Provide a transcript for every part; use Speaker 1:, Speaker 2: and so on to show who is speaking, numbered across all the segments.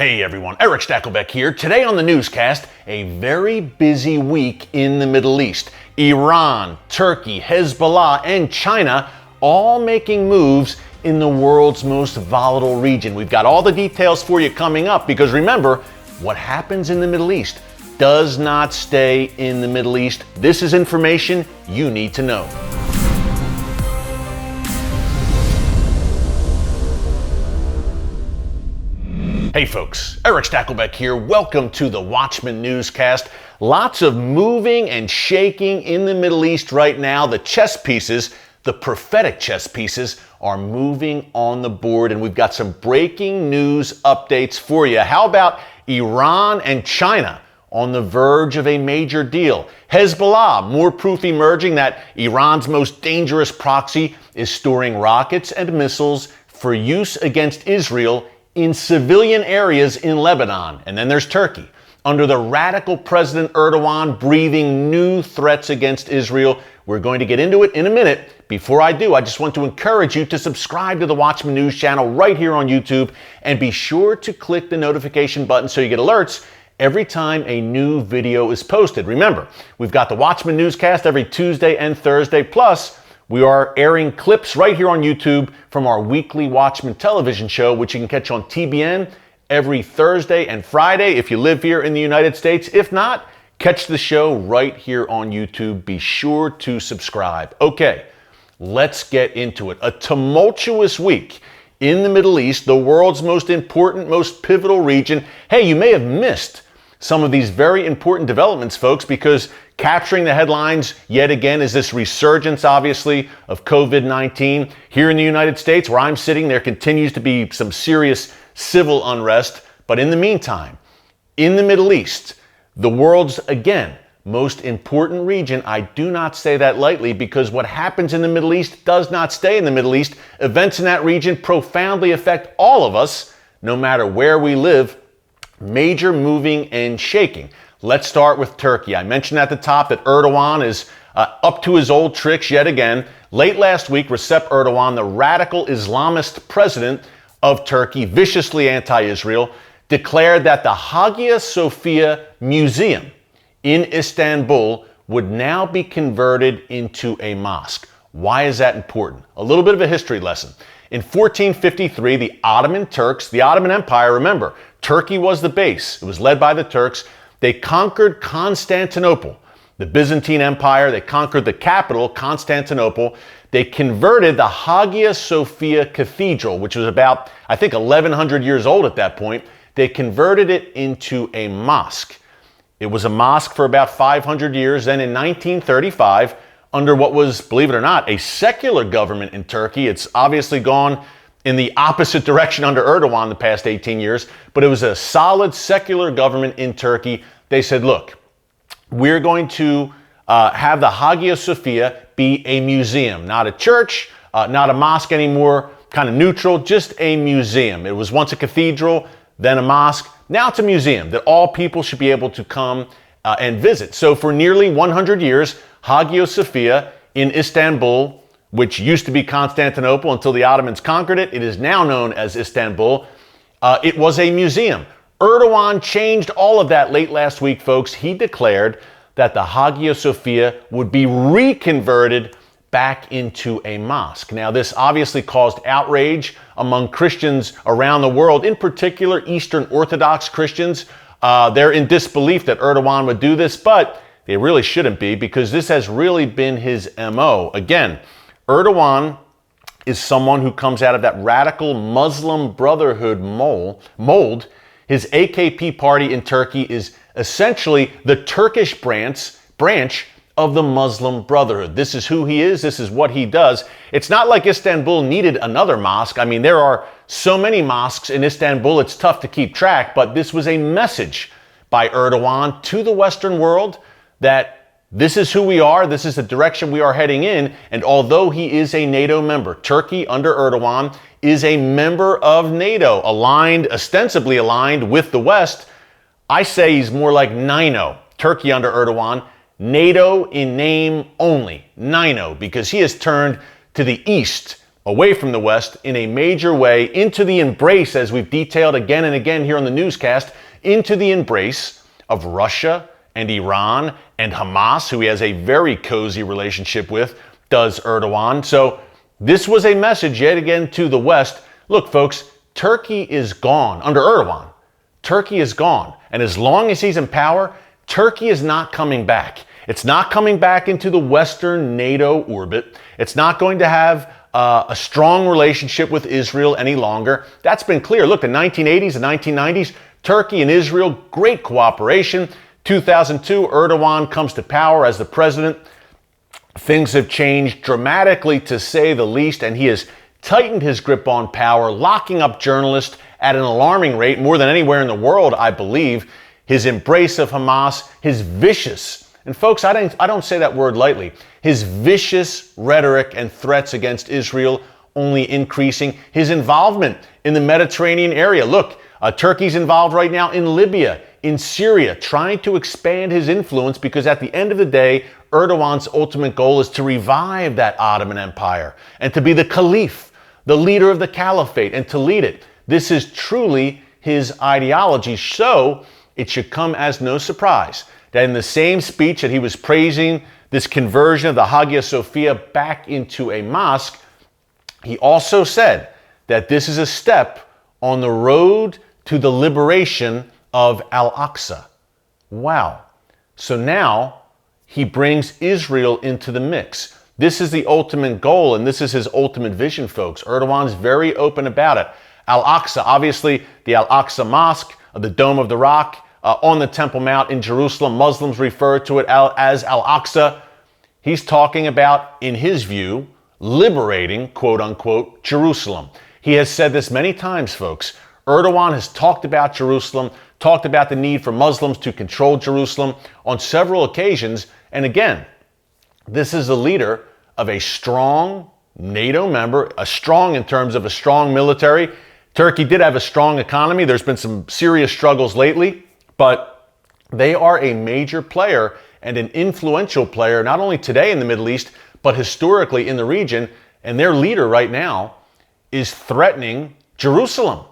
Speaker 1: Hey everyone, Erick Stakelbeck here. Today on the Newscast, a very busy week in the Middle East. Iran, Turkey, Hezbollah, and China all making moves in the world's most volatile region. We've got all the details for you coming up because remember, what happens in the Middle East does not stay in the Middle East. This is information you need to know. Hey folks, Erick Stakelbeck here. Welcome to the Watchman Newscast. Lots of moving and shaking in the Middle East right now. The chess pieces, the prophetic chess pieces, are moving on the board, and we've got some breaking news updates for you. How about Iran and China on the verge of a major deal? Hezbollah, more proof emerging that Iran's most dangerous proxy is storing rockets and missiles for use against Israel in civilian areas in Lebanon. And then there's Turkey, under the radical President Erdogan, breathing new threats against Israel. We're going to get into it in a minute. Before I do, I just want to encourage you to subscribe to the Watchman News channel right here on YouTube, and be sure to click the notification button so you get alerts every time a new video is posted. Remember, we've got the Watchman Newscast every Tuesday and Thursday, plus we are airing clips right here on YouTube from our weekly Watchman television show, which you can catch on TBN every Thursday and Friday if you live here in the United States. If not, catch the show right here on YouTube. Be sure to subscribe. Okay, let's get into it. A tumultuous week in the Middle East, the world's most important, most pivotal region. Hey, you may have missed some of these very important developments, folks, because capturing the headlines yet again is this resurgence, obviously, of COVID-19. Here in the United States, where I'm sitting, there continues to be some serious civil unrest. But in the meantime, in the Middle East, the world's, again, most important region, I do not say that lightly, because what happens in the Middle East does not stay in the Middle East. Events in that region profoundly affect all of us, no matter where we live. Major moving and shaking. Let's start with Turkey. I mentioned at the top that Erdogan is up to his old tricks yet again. Late last week, Recep Erdogan, the radical Islamist president of Turkey, viciously anti-Israel, declared that the Hagia Sophia Museum in Istanbul would now be converted into a mosque. Why is that important? A little bit of a history lesson. In 1453, the Ottoman Turks, the Ottoman Empire, remember, Turkey was the base. It was led by the Turks. They conquered Constantinople, the Byzantine Empire. They conquered the capital, Constantinople. They converted the Hagia Sophia Cathedral, which was about, I think, 1,100 years old at that point. They converted it into a mosque. It was a mosque for about 500 years. Then in 1935, under what was, believe it or not, a secular government in Turkey. It's obviously gone in the opposite direction under Erdogan the past 18 years, but it was a solid secular government in Turkey. They said, look, we're going to have the Hagia Sophia be a museum, not a church, not a mosque anymore, kind of neutral, just a museum. It was once a cathedral, then a mosque. Now it's a museum that all people should be able to come and visit. So for nearly 100 years, Hagia Sophia in Istanbul, which used to be Constantinople until the Ottomans conquered it, it is now known as Istanbul. It was a museum. Erdogan changed all of that late last week, folks. He declared that the Hagia Sophia would be reconverted back into a mosque. Now, this obviously caused outrage among Christians around the world, in particular Eastern Orthodox Christians. They're in disbelief that Erdogan would do this, but they really shouldn't be, because this has really been his MO. Again, Erdogan is someone who comes out of that radical Muslim Brotherhood mold. His AKP party in Turkey is essentially the Turkish branch of the Muslim Brotherhood. This is who he is. This is what he does. It's not like Istanbul needed another mosque. I mean, there are so many mosques in Istanbul, it's tough to keep track, but this was a message by Erdogan to the Western world that this is who we are, this is the direction we are heading in, and although he is a NATO member, Turkey under Erdogan is a member of NATO, ostensibly aligned with the West. I say he's more like NINO, Turkey under Erdogan, NATO in name only, NINO, because he has turned to the East away from the West in a major way into the embrace, as we've detailed again and again here on the newscast, into the embrace of Russia and Iran and Hamas, who he has a very cozy relationship with, does Erdogan. So this was a message yet again to the West. Look, folks, Turkey is gone under Erdogan. Turkey is gone. And as long as he's in power, Turkey is not coming back. It's not coming back into the Western NATO orbit. It's not going to have a strong relationship with Israel any longer. That's been clear. Look, the 1980s and 1990s, Turkey and Israel, great cooperation. 2002, Erdogan comes to power as the president. Things have changed dramatically, to say the least, and he has tightened his grip on power, locking up journalists at an alarming rate, more than anywhere in the world, I believe. His embrace of Hamas, his vicious, and folks, I don't say that word lightly, his vicious rhetoric and threats against Israel only increasing. His involvement in the Mediterranean area. Look, Turkey's involved right now in Libya, in Syria, trying to expand his influence, because at the end of the day, Erdogan's ultimate goal is to revive that Ottoman Empire and to be the caliph, the leader of the caliphate, and to lead it. This is truly his ideology. So it should come as no surprise that in the same speech that he was praising this conversion of the Hagia Sophia back into a mosque, he also said that this is a step on the road to the liberation of Al-Aqsa. Wow. So now he brings Israel into the mix. This is the ultimate goal, and this is his ultimate vision, folks. Erdogan's very open about it. Al-Aqsa, obviously the Al-Aqsa Mosque, the Dome of the Rock, on the Temple Mount in Jerusalem. Muslims refer to it as Al-Aqsa. He's talking about, in his view, liberating, quote unquote, Jerusalem. He has said this many times, folks. Erdogan has talked about Jerusalem, talked about the need for Muslims to control Jerusalem on several occasions. And again, this is a leader of a strong NATO member, a strong in terms of a strong military. Turkey did have a strong economy. There's been some serious struggles lately, but they are a major player and an influential player, not only today in the Middle East, but historically in the region. And their leader right now is threatening Jerusalem.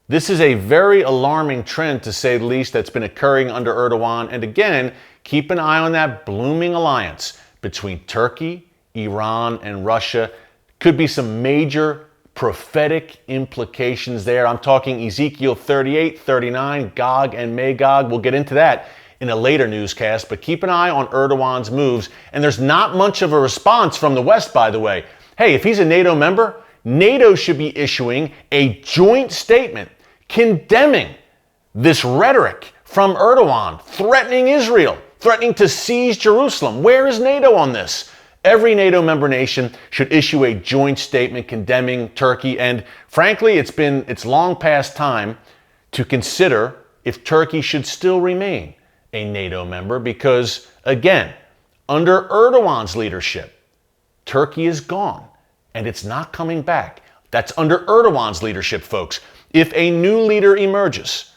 Speaker 1: This is a very alarming trend, to say the least, that's been occurring under Erdogan. And again, keep an eye on that blooming alliance between Turkey, Iran, and Russia. Could be some major prophetic implications there. I'm talking Ezekiel 38, 39, Gog and Magog. We'll get into that in a later newscast, but keep an eye on Erdogan's moves. And there's not much of a response from the West, by the way. Hey, if he's a NATO member, NATO should be issuing a joint statement condemning this rhetoric from Erdogan, threatening Israel, threatening to seize Jerusalem. Where is NATO on this? Every NATO member nation should issue a joint statement condemning Turkey. And frankly, it's long past time to consider if Turkey should still remain a NATO member, because again, under Erdogan's leadership, Turkey is gone and it's not coming back. That's under Erdogan's leadership, folks. If a new leader emerges,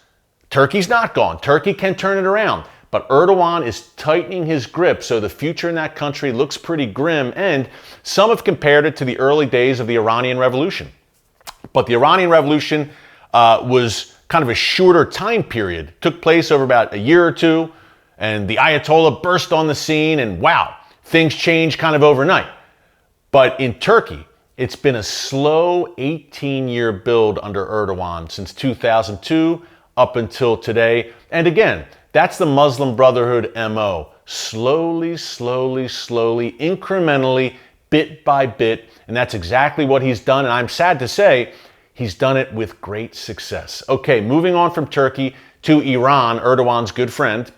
Speaker 1: Turkey's not gone. Turkey can turn it around. But Erdogan is tightening his grip, so the future in that country looks pretty grim. And some have compared it to the early days of the Iranian Revolution. But the Iranian Revolution was kind of a shorter time period. Took place over about a year or two, and the Ayatollah burst on the scene, and wow, things changed kind of overnight. But in Turkey, it's been a slow 18-year build under Erdogan since 2002 up until today. And again, that's the Muslim Brotherhood MO. Slowly, slowly, slowly, incrementally, bit by bit. And that's exactly what he's done. And I'm sad to say, he's done it with great success. Okay, moving on from Turkey to Iran, Erdogan's good friend.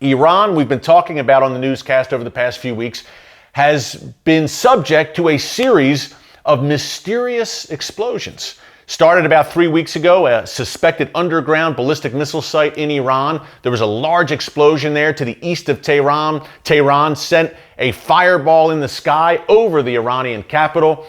Speaker 1: Iran, we've been talking about on the newscast over the past few weeks, has been subject to a series of mysterious explosions. Started about 3 weeks ago, a suspected underground ballistic missile site in Iran. There was a large explosion there to the east of Tehran. Tehran sent a fireball in the sky over the Iranian capital.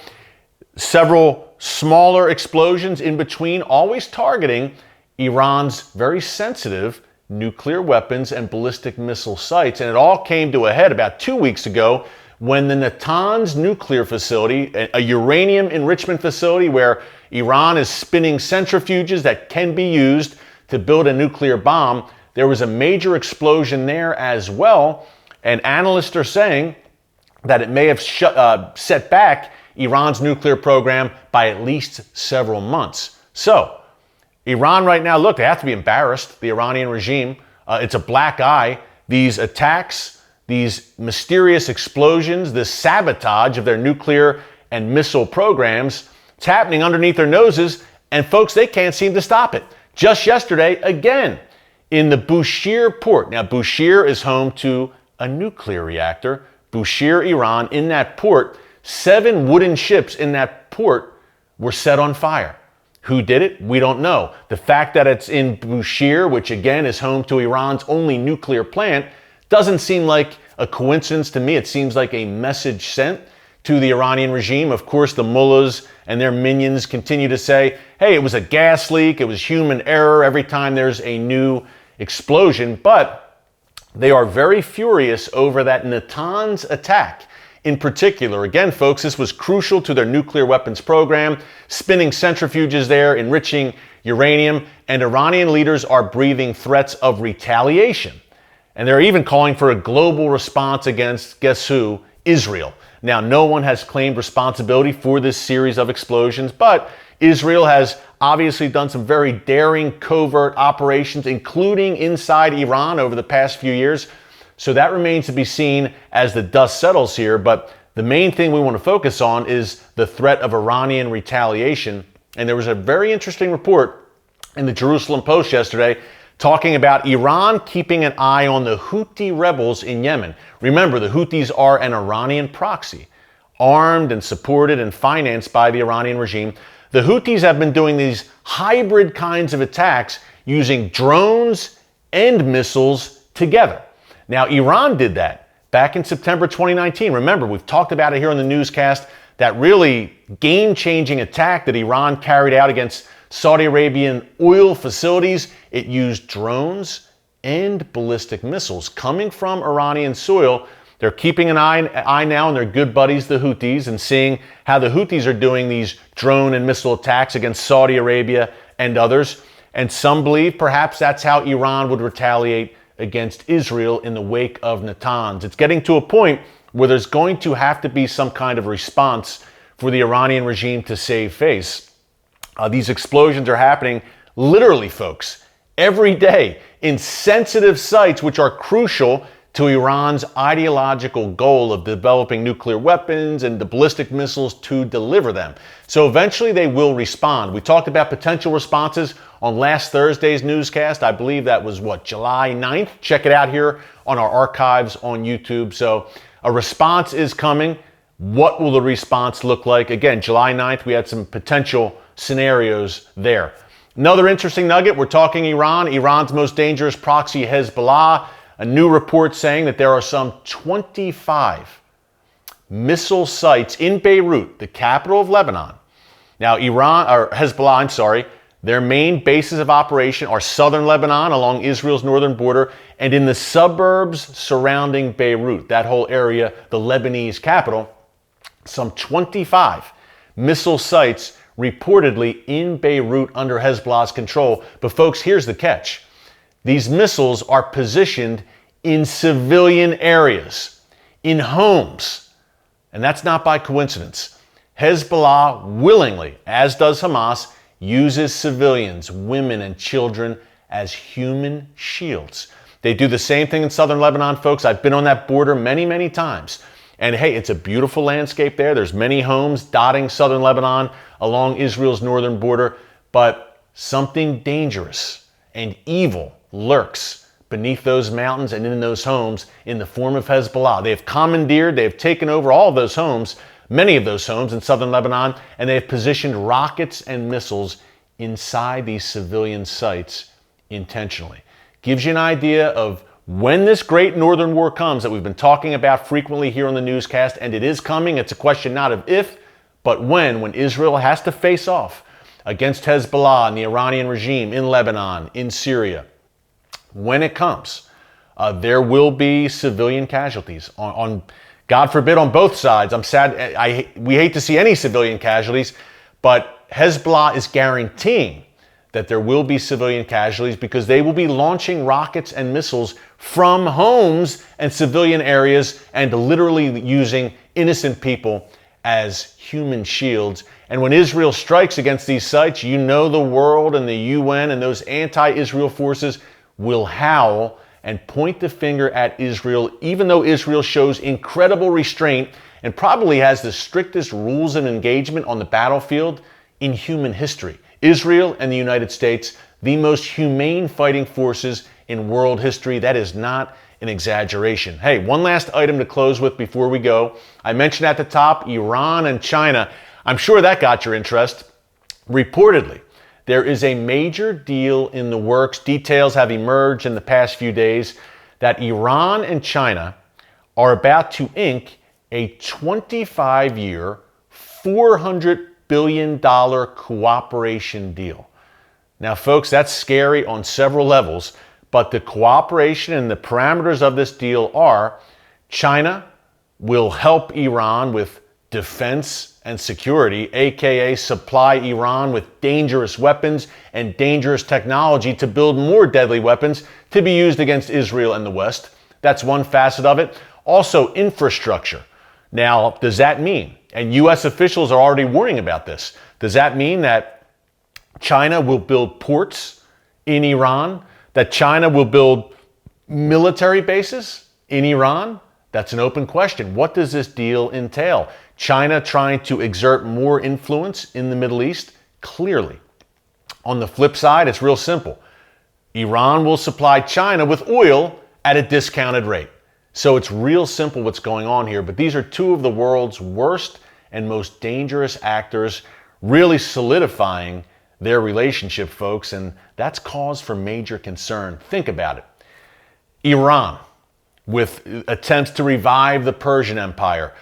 Speaker 1: Several smaller explosions in between, always targeting Iran's very sensitive nuclear weapons and ballistic missile sites. And it all came to a head about 2 weeks ago when the Natanz nuclear facility, a uranium enrichment facility where Iran is spinning centrifuges that can be used to build a nuclear bomb, there was a major explosion there as well. And analysts are saying that it may have set back Iran's nuclear program by at least several months. So, Iran right now, look, they have to be embarrassed, the Iranian regime. It's a black eye. These attacks, these mysterious explosions, this sabotage of their nuclear and missile programs, it's happening underneath their noses, and folks, they can't seem to stop it. Just yesterday, again, in the Bushehr port. Now, Bushehr is home to a nuclear reactor. Bushehr, Iran, in that port, 7 wooden ships in that port were set on fire. Who did it? We don't know. The fact that it's in Bushehr, which again is home to Iran's only nuclear plant, doesn't seem like a coincidence to me. It seems like a message sent to the Iranian regime. Of course, the mullahs and their minions continue to say, hey, it was a gas leak, it was human error every time there's a new explosion. But they are very furious over that Natanz attack. In particular, again, folks, this was crucial to their nuclear weapons program, spinning centrifuges there, enriching uranium, and Iranian leaders are breathing threats of retaliation. And they're even calling for a global response against, guess who? Israel. Now, no one has claimed responsibility for this series of explosions, but Israel has obviously done some very daring covert operations, including inside Iran over the past few years. So that remains to be seen as the dust settles here. But the main thing we want to focus on is the threat of Iranian retaliation. And there was a very interesting report in the Jerusalem Post yesterday talking about Iran keeping an eye on the Houthi rebels in Yemen. Remember, the Houthis are an Iranian proxy, armed and supported and financed by the Iranian regime. The Houthis have been doing these hybrid kinds of attacks using drones and missiles together. Now, Iran did that back in September 2019. Remember, we've talked about it here on the newscast, that really game-changing attack that Iran carried out against Saudi Arabian oil facilities. It used drones and ballistic missiles coming from Iranian soil. They're keeping an eye now on their good buddies, the Houthis, and seeing how the Houthis are doing these drone and missile attacks against Saudi Arabia and others. And some believe perhaps that's how Iran would retaliate against Israel in the wake of Natanz. It's getting to a point where there's going to have to be some kind of response for the Iranian regime to save face. These explosions are happening literally, folks, every day in sensitive sites which are crucial to Iran's ideological goal of developing nuclear weapons and the ballistic missiles to deliver them. So eventually they will respond. We talked about potential responses on last Thursday's newscast. I believe that was, July 9th? Check it out here on our archives on YouTube. So a response is coming. What will the response look like? Again, July 9th, we had some potential scenarios there. Another interesting nugget, we're talking Iran. Iran's most dangerous proxy, Hezbollah. A new report saying that there are some 25 missile sites in Beirut, the capital of Lebanon. Now, Hezbollah, their main bases of operation are southern Lebanon along Israel's northern border and in the suburbs surrounding Beirut, that whole area, the Lebanese capital. Some 25 missile sites reportedly in Beirut under Hezbollah's control. But folks, here's the catch. These missiles are positioned in civilian areas, in homes. And that's not by coincidence. Hezbollah willingly, as does Hamas, uses civilians, women and children as human shields. They do the same thing in southern Lebanon, folks. I've been on that border many, many times. And hey, it's a beautiful landscape there. There's many homes dotting southern Lebanon along Israel's northern border. But something dangerous and evil lurks beneath those mountains and in those homes in the form of Hezbollah. They have commandeered, they have taken over all of those homes, many of those homes in southern Lebanon, and they have positioned rockets and missiles inside these civilian sites intentionally. Gives you an idea of when this great northern war comes that we've been talking about frequently here on the newscast, and it is coming. It's a question not of if, but when Israel has to face off against Hezbollah and the Iranian regime in Lebanon, in Syria. When it comes, there will be civilian casualties on God forbid on both sides. I'm sad. We hate to see any civilian casualties, but Hezbollah is guaranteeing that there will be civilian casualties because they will be launching rockets and missiles from homes and civilian areas and literally using innocent people as human shields. And when Israel strikes against these sites, you know the world and the UN and those anti-Israel forces will howl and point the finger at Israel, even though Israel shows incredible restraint and probably has the strictest rules of engagement on the battlefield in human history. Israel and the United States, the most humane fighting forces in world history. That is not an exaggeration. Hey, one last item to close with before we go. I mentioned at the top, Iran and China. I'm sure that got your interest. Reportedly, there is a major deal in the works. Details have emerged in the past few days that Iran and China are about to ink a 25-year, $400 billion cooperation deal. Now, folks, that's scary on several levels, but the cooperation and the parameters of this deal are China will help Iran with defense and security, aka supply Iran with dangerous weapons and dangerous technology to build more deadly weapons to be used against Israel and the West. That's one facet of it. Also, infrastructure. Now, does that mean, and U.S. officials are already warning about this, does that mean that China will build ports in Iran? That China will build military bases in Iran? That's an open question. What does this deal entail? China trying to exert more influence in the Middle East? Clearly. On the flip side, it's real simple. Iran will supply China with oil at a discounted rate. So it's real simple what's going on here, but these are two of the world's worst and most dangerous actors really solidifying their relationship, folks, and that's cause for major concern. Think about it. Iran with attempts to revive the Persian Empire.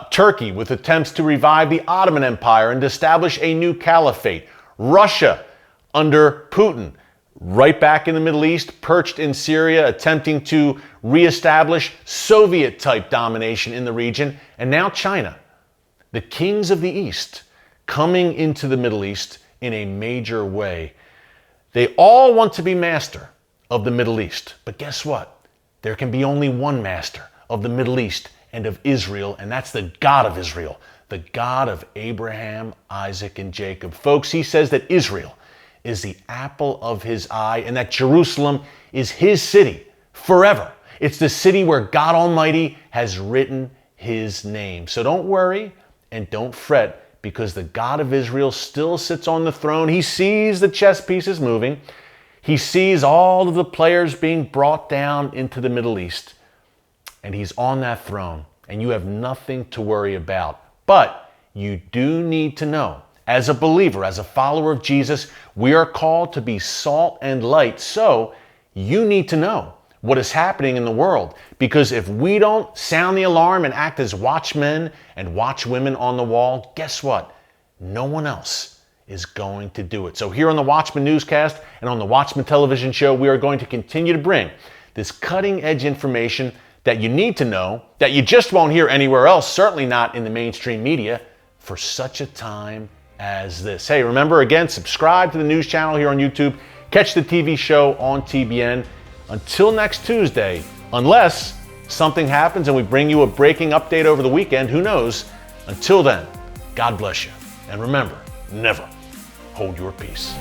Speaker 1: Turkey with attempts to revive the Ottoman Empire and establish a new caliphate. Russia under Putin, right back in the Middle East, perched in Syria, attempting to reestablish Soviet-type domination in the region. And now China, the kings of the East, coming into the Middle East in a major way. They all want to be master of the Middle East. But guess what? There can be only one master of the Middle East and of Israel, and that's the God of Israel, the God of Abraham, Isaac, and Jacob. Folks, he says that Israel is the apple of his eye and that Jerusalem is his city forever. It's the city where God Almighty has written his name. So don't worry and don't fret, because the God of Israel still sits on the throne. He sees the chess pieces moving. He sees all of the players being brought down into the Middle East. And he's on that throne. And you have nothing to worry about. But you do need to know, as a believer, as a follower of Jesus, we are called to be salt and light. So you need to know what is happening in the world. Because if we don't sound the alarm and act as watchmen and watchwomen on the wall, guess what? No one else is going to do it. So here on the Watchman Newscast and on the Watchman television show, we are going to continue to bring this cutting-edge information that you need to know, that you just won't hear anywhere else, certainly not in the mainstream media, for such a time as this. Hey, remember, again, subscribe to the news channel here on YouTube. Catch the TV show on TBN. Until next Tuesday, unless something happens and we bring you a breaking update over the weekend, who knows? Until then, God bless you. And remember, never hold your peace.